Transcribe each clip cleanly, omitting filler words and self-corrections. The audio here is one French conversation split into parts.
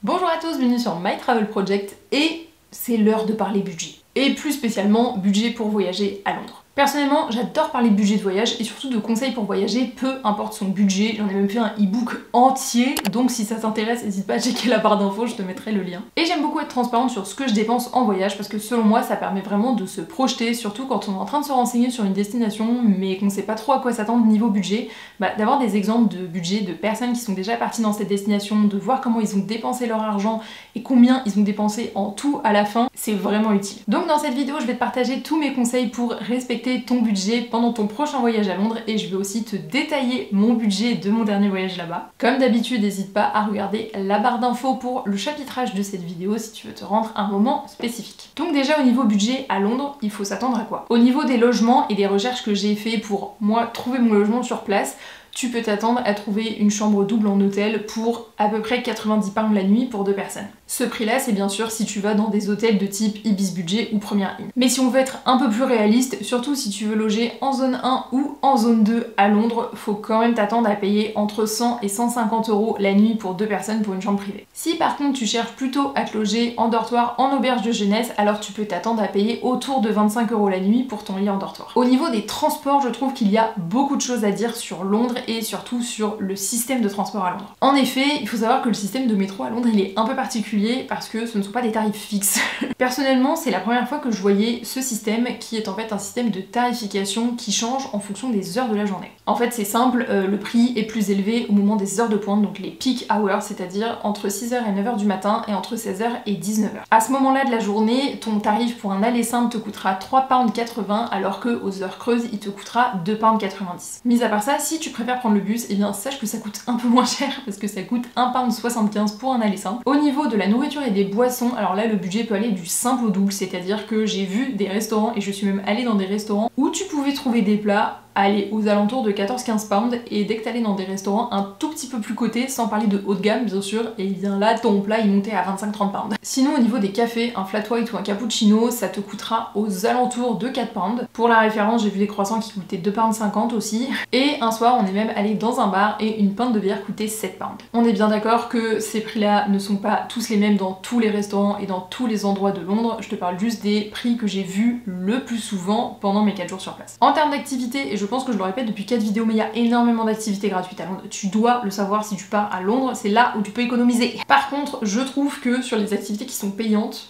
Bonjour à tous, bienvenue sur My Travel Project et c'est l'heure de parler budget. Et plus spécialement budget pour voyager à Londres. Personnellement, j'adore parler de budget de voyage et surtout de conseils pour voyager, peu importe son budget. J'en ai même fait un e-book entier, donc si ça t'intéresse, n'hésite pas à checker la barre d'infos, je te mettrai le lien. Et j'aime beaucoup être transparente sur ce que je dépense en voyage parce que selon moi, ça permet vraiment de se projeter, surtout quand on est en train de se renseigner sur une destination mais qu'on sait pas trop à quoi s'attendre niveau budget, d'avoir des exemples de budget de personnes qui sont déjà parties dans cette destination, de voir comment ils ont dépensé leur argent et combien ils ont dépensé en tout à la fin, c'est vraiment utile. Donc dans cette vidéo, je vais te partager tous mes conseils pour respecter ton budget pendant ton prochain voyage à Londres et je vais aussi te détailler mon budget de mon dernier voyage là-bas. Comme d'habitude, n'hésite pas à regarder la barre d'infos pour le chapitrage de cette vidéo si tu veux te rendre à un moment spécifique. Donc déjà au niveau budget à Londres, il faut s'attendre à quoi? Au niveau des logements et des recherches que j'ai fait pour moi trouver mon logement sur place, tu peux t'attendre à trouver une chambre double en hôtel pour à peu près 90 pounds la nuit pour 2 personnes. Ce prix-là, c'est bien sûr si tu vas dans des hôtels de type Ibis Budget ou Premier Inn. Mais si on veut être un peu plus réaliste, surtout si tu veux loger en zone 1 ou en zone 2 à Londres, faut quand même t'attendre à payer entre 100 et 150 € la nuit pour 2 personnes pour une chambre privée. Si par contre tu cherches plutôt à te loger en dortoir en auberge de jeunesse, alors tu peux t'attendre à payer autour de 25 € la nuit pour ton lit en dortoir. Au niveau des transports, je trouve qu'il y a beaucoup de choses à dire sur Londres et surtout sur le système de transport à Londres. En effet, il faut savoir que le système de métro à Londres, il est un peu particulier parce que ce ne sont pas des tarifs fixes. Personnellement, c'est la première fois que je voyais ce système qui est en fait un système de tarification qui change en fonction des heures de la journée. En fait, c'est simple, le prix est plus élevé au moment des heures de pointe, donc les peak hours, c'est-à-dire entre 6h et 9h du matin et entre 16h et 19h. À ce moment-là de la journée, ton tarif pour un aller simple te coûtera 3,80 £, alors que aux heures creuses, il te coûtera 2,90 £. Mis à part ça, si tu préfères prendre le bus, eh bien sache que ça coûte un peu moins cher parce que ça coûte 1,75 € pour un aller simple. Au niveau de la nourriture et des boissons, alors là le budget peut aller du simple au double, c'est-à-dire que j'ai vu des restaurants et je suis même allée dans des restaurants où tu pouvais trouver des plats aller aux alentours de 14-15 pounds et dès que t'allais dans des restaurants un tout petit peu plus cotés, sans parler de haut de gamme bien sûr, et bien là ton plat il montait à 25-30 pounds. Sinon au niveau des cafés, un flat white ou un cappuccino, ça te coûtera aux alentours de 4 pounds. Pour la référence, j'ai vu des croissants qui coûtaient 2,50 pounds aussi. Et un soir on est même allé dans un bar et une pinte de bière coûtait 7 pounds. On est bien d'accord que ces prix là ne sont pas tous les mêmes dans tous les restaurants et dans tous les endroits de Londres, je te parle juste des prix que j'ai vus le plus souvent pendant mes 4 jours sur place. En termes d'activité, et je pense que je le répète depuis 4 vidéos, mais il y a énormément d'activités gratuites à Londres. Tu dois le savoir si tu pars à Londres, c'est là où tu peux économiser. Par contre, je trouve que sur les activités qui sont payantes,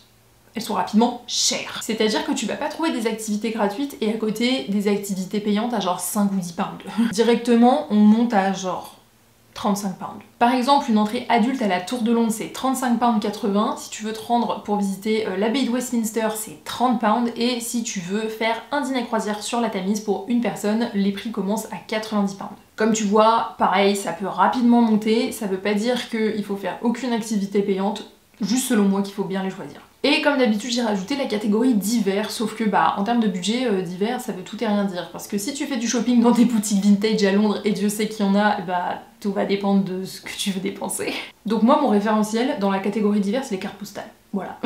elles sont rapidement chères. C'est-à-dire que tu vas pas trouver des activités gratuites et à côté des activités payantes à genre 5 ou 10 pounds. Directement, on monte à genre 35 pounds. Par exemple, une entrée adulte à la Tour de Londres, c'est 35,80 £. Si tu veux te rendre pour visiter l'abbaye de Westminster, c'est 30 pounds. Et si tu veux faire un dîner croisière sur la Tamise pour une personne, les prix commencent à 90 pounds. Comme tu vois, pareil, ça peut rapidement monter. Ça veut pas dire qu'il faut faire aucune activité payante, juste selon moi qu'il faut bien les choisir. Et comme d'habitude, j'ai rajouté la catégorie divers, sauf que en termes de budget, divers, ça veut tout et rien dire. Parce que si tu fais du shopping dans des boutiques vintage à Londres, et Dieu sait qu'il y en a, tout va dépendre de ce que tu veux dépenser. Donc moi, mon référentiel dans la catégorie divers, c'est les cartes postales. Voilà.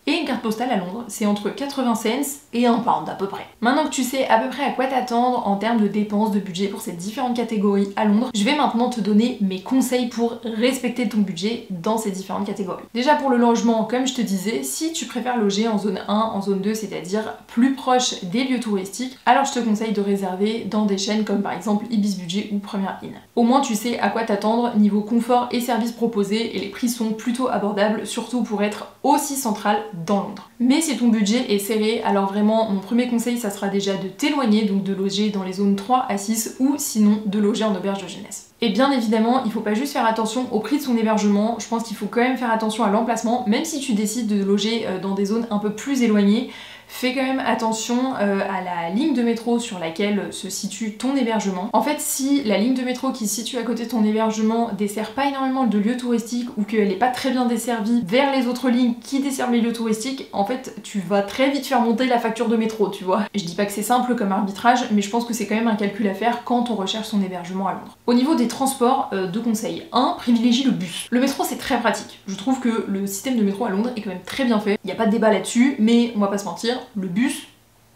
Et une carte postale à Londres, c'est entre 80 cents et 1 pound à peu près. Maintenant que tu sais à peu près à quoi t'attendre en termes de dépenses, de budget pour ces différentes catégories à Londres, je vais maintenant te donner mes conseils pour respecter ton budget dans ces différentes catégories. Déjà pour le logement, comme je te disais, si tu préfères loger en zone 1, en zone 2, c'est-à-dire plus proche des lieux touristiques, alors je te conseille de réserver dans des chaînes comme par exemple Ibis Budget ou Premier Inn. Au moins tu sais à quoi t'attendre niveau confort et services proposés et les prix sont plutôt abordables, surtout pour être aussi central dans Londres. Mais si ton budget est serré, alors vraiment mon premier conseil ça sera déjà de t'éloigner, donc de loger dans les zones 3 à 6 ou sinon de loger en auberge de jeunesse. Et bien évidemment, il faut pas juste faire attention au prix de son hébergement, je pense qu'il faut quand même faire attention à l'emplacement, même si tu décides de loger dans des zones un peu plus éloignées. Fais quand même attention à la ligne de métro sur laquelle se situe ton hébergement. En fait, si la ligne de métro qui se situe à côté de ton hébergement dessert pas énormément de lieux touristiques ou qu'elle n'est pas très bien desservie vers les autres lignes qui desservent les lieux touristiques, en fait, tu vas très vite faire monter la facture de métro, tu vois. Je dis pas que c'est simple comme arbitrage, mais je pense que c'est quand même un calcul à faire quand on recherche son hébergement à Londres. Au niveau des transports, deux conseils. 1, privilégie le bus. Le métro, c'est très pratique. Je trouve que le système de métro à Londres est quand même très bien fait. Il n'y a pas de débat là-dessus, mais on va pas se mentir, le bus,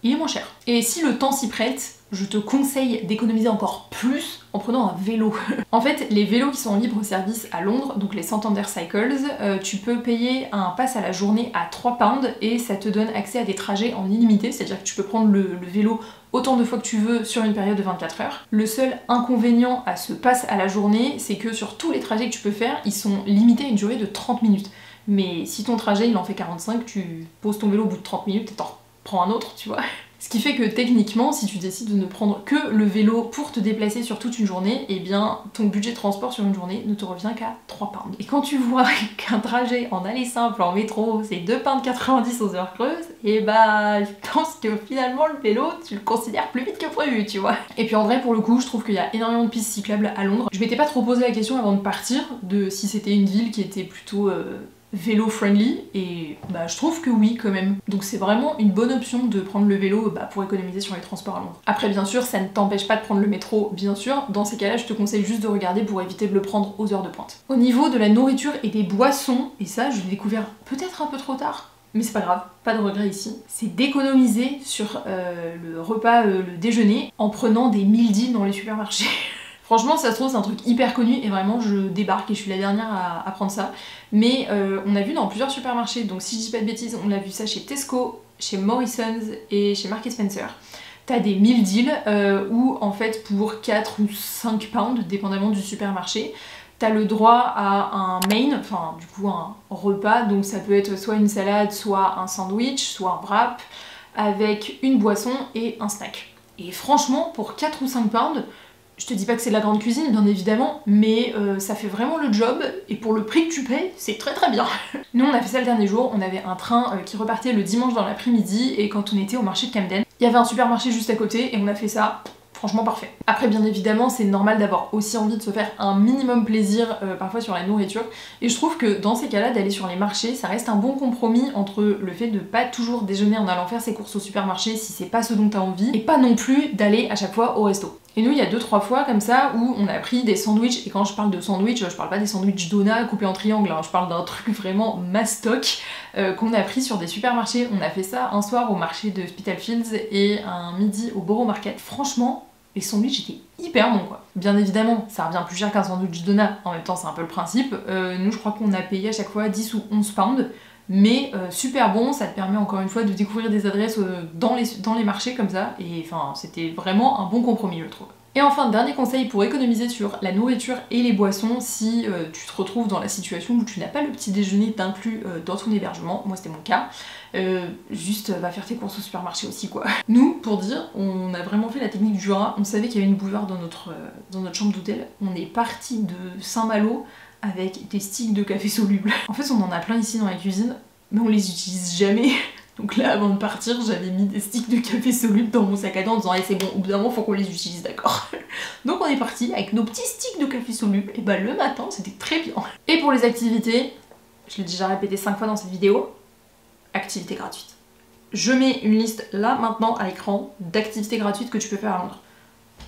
il est moins cher. Et si le temps s'y prête, je te conseille d'économiser encore plus en prenant un vélo. En fait, les vélos qui sont en libre service à Londres, donc les Santander Cycles, tu peux payer un pass à la journée à 3 pounds et ça te donne accès à des trajets en illimité, c'est-à-dire que tu peux prendre le vélo autant de fois que tu veux sur une période de 24 heures. Le seul inconvénient à ce pass à la journée, c'est que sur tous les trajets que tu peux faire, ils sont limités à une durée de 30 minutes. Mais si ton trajet il en fait 45, tu poses ton vélo au bout de 30 minutes et t'en reprends un autre, tu vois. Ce qui fait que techniquement, si tu décides de ne prendre que le vélo pour te déplacer sur toute une journée, eh bien ton budget de transport sur une journée ne te revient qu'à 3 pounds. Et quand tu vois qu'un trajet en aller simple en métro, c'est 2,90 pounds aux heures creuses, et bah je pense que finalement le vélo, tu le considères plus vite que prévu, tu vois. Et puis en vrai, pour le coup, je trouve qu'il y a énormément de pistes cyclables à Londres. Je m'étais pas trop posé la question avant de partir de si c'était une ville qui était plutôt vélo friendly, et bah je trouve que oui quand même. Donc c'est vraiment une bonne option de prendre le vélo pour économiser sur les transports à Londres. Après bien sûr ça ne t'empêche pas de prendre le métro, bien sûr, dans ces cas-là je te conseille juste de regarder pour éviter de le prendre aux heures de pointe. Au niveau de la nourriture et des boissons, et ça je l'ai découvert peut-être un peu trop tard, mais c'est pas grave, pas de regret ici, c'est d'économiser sur le repas, le déjeuner, en prenant des meal deals dans les supermarchés. Franchement, ça se trouve, c'est un truc hyper connu et vraiment je débarque et je suis la dernière à prendre ça. Mais on a vu dans plusieurs supermarchés, donc si je dis pas de bêtises, on a vu ça chez Tesco, chez Morrisons et chez Marks & Spencer. T'as des meal deals où en fait pour 4 ou 5 pounds, dépendamment du supermarché, t'as le droit à un main, enfin du coup un repas, donc ça peut être soit une salade, soit un sandwich, soit un wrap, avec une boisson et un snack. Et franchement, pour 4 ou 5 pounds, je te dis pas que c'est de la grande cuisine, bien évidemment, mais ça fait vraiment le job, et pour le prix que tu payes, c'est très très bien. Nous, on a fait ça le dernier jour, on avait un train qui repartait le dimanche dans l'après-midi, et quand on était au marché de Camden, il y avait un supermarché juste à côté, et on a fait ça, franchement parfait. Après, bien évidemment, c'est normal d'avoir aussi envie de se faire un minimum plaisir, parfois sur la nourriture, et je trouve que dans ces cas-là, d'aller sur les marchés, ça reste un bon compromis entre le fait de pas toujours déjeuner en allant faire ses courses au supermarché si c'est pas ce dont t'as envie, et pas non plus d'aller à chaque fois au resto. Et nous, il y a 2-3 fois comme ça où on a pris des sandwichs, et quand je parle de sandwich, je parle pas des sandwichs Dona coupés en triangle, hein, je parle d'un truc vraiment mastoc qu'on a pris sur des supermarchés. On a fait ça un soir au marché de Spitalfields et un midi au Borough Market. Franchement, les sandwichs étaient hyper bons quoi. Bien évidemment, ça revient plus cher qu'un sandwich Dona, en même temps c'est un peu le principe. Nous, je crois qu'on a payé à chaque fois 10 ou 11 pounds. Mais super bon, ça te permet encore une fois de découvrir des adresses dans les marchés comme ça, et enfin c'était vraiment un bon compromis je trouve. Et enfin, dernier conseil pour économiser sur la nourriture et les boissons si tu te retrouves dans la situation où tu n'as pas le petit déjeuner d'inclus dans ton hébergement, moi c'était mon cas, juste va faire tes courses au supermarché aussi quoi. Nous, pour dire, on a vraiment fait la technique du Jura, on savait qu'il y avait une bouilloire dans notre chambre d'hôtel, on est parti de Saint-Malo avec des sticks de café soluble. En fait, on en a plein ici dans la cuisine, mais on les utilise jamais. Donc là, avant de partir, j'avais mis des sticks de café soluble dans mon sac à dos en disant hey, c'est bon, au bout d'un moment, faut qu'on les utilise, d'accord. Donc on est parti avec nos petits sticks de café soluble, et bah le matin, c'était très bien. Et pour les activités, je l'ai déjà répété 5 fois dans cette vidéo, activités gratuites. Je mets une liste là, maintenant, à l'écran, d'activités gratuites que tu peux faire à Londres.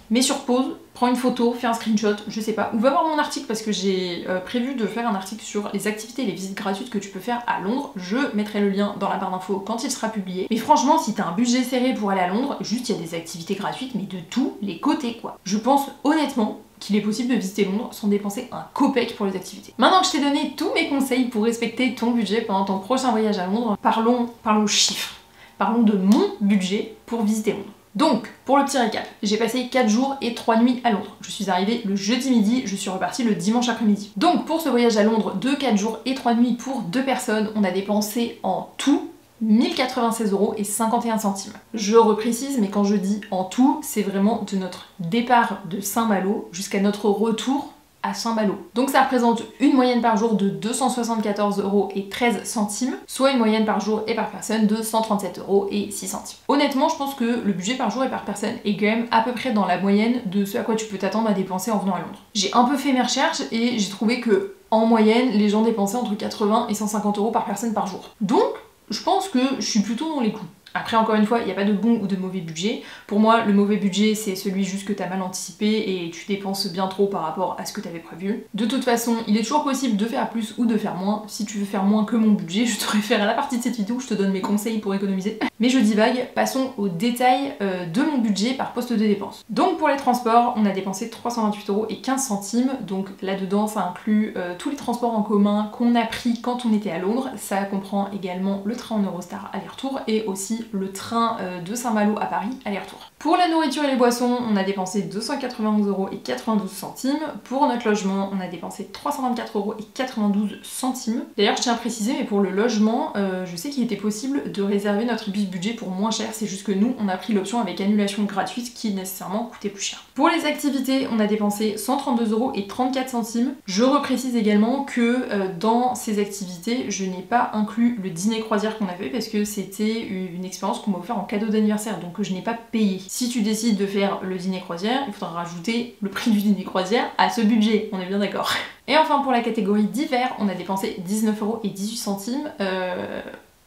Mets sur pause, prends une photo, fais un screenshot, je sais pas, ou va voir mon article parce que j'ai prévu de faire un article sur les activités et les visites gratuites que tu peux faire à Londres. Je mettrai le lien dans la barre d'infos quand il sera publié. Mais franchement, si t'as un budget serré pour aller à Londres, juste il y a des activités gratuites, mais de tous les côtés quoi. Je pense honnêtement qu'il est possible de visiter Londres sans dépenser un copec pour les activités. Maintenant que je t'ai donné tous mes conseils pour respecter ton budget pendant ton prochain voyage à Londres, parlons chiffres. Parlons de mon budget pour visiter Londres. Donc, pour le petit récap, j'ai passé 4 jours et 3 nuits à Londres. Je suis arrivée le jeudi midi, je suis repartie le dimanche après-midi. Donc, pour ce voyage à Londres de 4 jours et 3 nuits pour 2 personnes, on a dépensé en tout 1096,51 €. Je reprécise, mais quand je dis en tout, c'est vraiment de notre départ de Saint-Malo jusqu'à notre retour à Saint-Malo. Donc ça représente une moyenne par jour de 274,13 €, soit une moyenne par jour et par personne de 137,06 €. Honnêtement, je pense que le budget par jour et par personne est quand même à peu près dans la moyenne de ce à quoi tu peux t'attendre à dépenser en venant à Londres. J'ai un peu fait mes recherches et j'ai trouvé que en moyenne, les gens dépensaient entre 80 et 150 € par personne par jour. Donc, je pense que je suis plutôt dans les clous. Après, encore une fois, il n'y a pas de bon ou de mauvais budget. Pour moi, le mauvais budget, c'est celui juste que tu as mal anticipé et tu dépenses bien trop par rapport à ce que tu avais prévu. De toute façon, il est toujours possible de faire plus ou de faire moins. Si tu veux faire moins que mon budget, je te réfère à la partie de cette vidéo où je te donne mes conseils pour économiser. Mais je divague, passons au détail de mon budget par poste de dépense. Donc pour les transports, on a dépensé 328,15 €. Donc là-dedans, ça inclut tous les transports en commun qu'on a pris quand on était à Londres. Ça comprend également le train en Eurostar aller-retour et aussi le train de Saint-Malo à Paris aller-retour. Pour la nourriture et les boissons, on a dépensé 291,92 €. Pour notre logement, on a dépensé 324,92 €. D'ailleurs, je tiens à préciser, mais pour le logement, je sais qu'il était possible de réserver notre budget pour moins cher, c'est juste que nous, on a pris l'option avec annulation gratuite qui nécessairement coûtait plus cher. Pour les activités, on a dépensé 132,34 €. Je reprécise également que dans ces activités, je n'ai pas inclus le dîner croisière qu'on a fait parce que c'était une expérience qu'on m'a offert en cadeau d'anniversaire, donc que je n'ai pas payé. Si tu décides de faire le dîner croisière, il faudra rajouter le prix du dîner croisière à ce budget, on est bien d'accord. Et enfin pour la catégorie d'hiver, on a dépensé 19,18 €.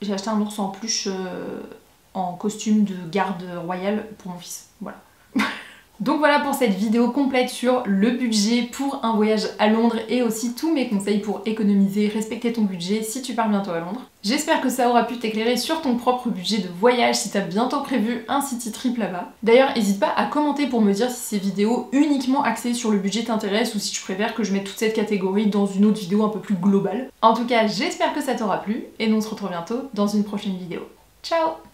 J'ai acheté un ours en peluche en costume de garde royale pour mon fils, voilà. Donc voilà pour cette vidéo complète sur le budget pour un voyage à Londres et aussi tous mes conseils pour économiser, respecter ton budget si tu pars bientôt à Londres. J'espère que ça aura pu t'éclairer sur ton propre budget de voyage si t'as bientôt prévu un city trip là-bas. D'ailleurs, n'hésite pas à commenter pour me dire si ces vidéos uniquement axées sur le budget t'intéressent ou si tu préfères que je mette toute cette catégorie dans une autre vidéo un peu plus globale. En tout cas, j'espère que ça t'aura plu et nous on se retrouve bientôt dans une prochaine vidéo. Ciao!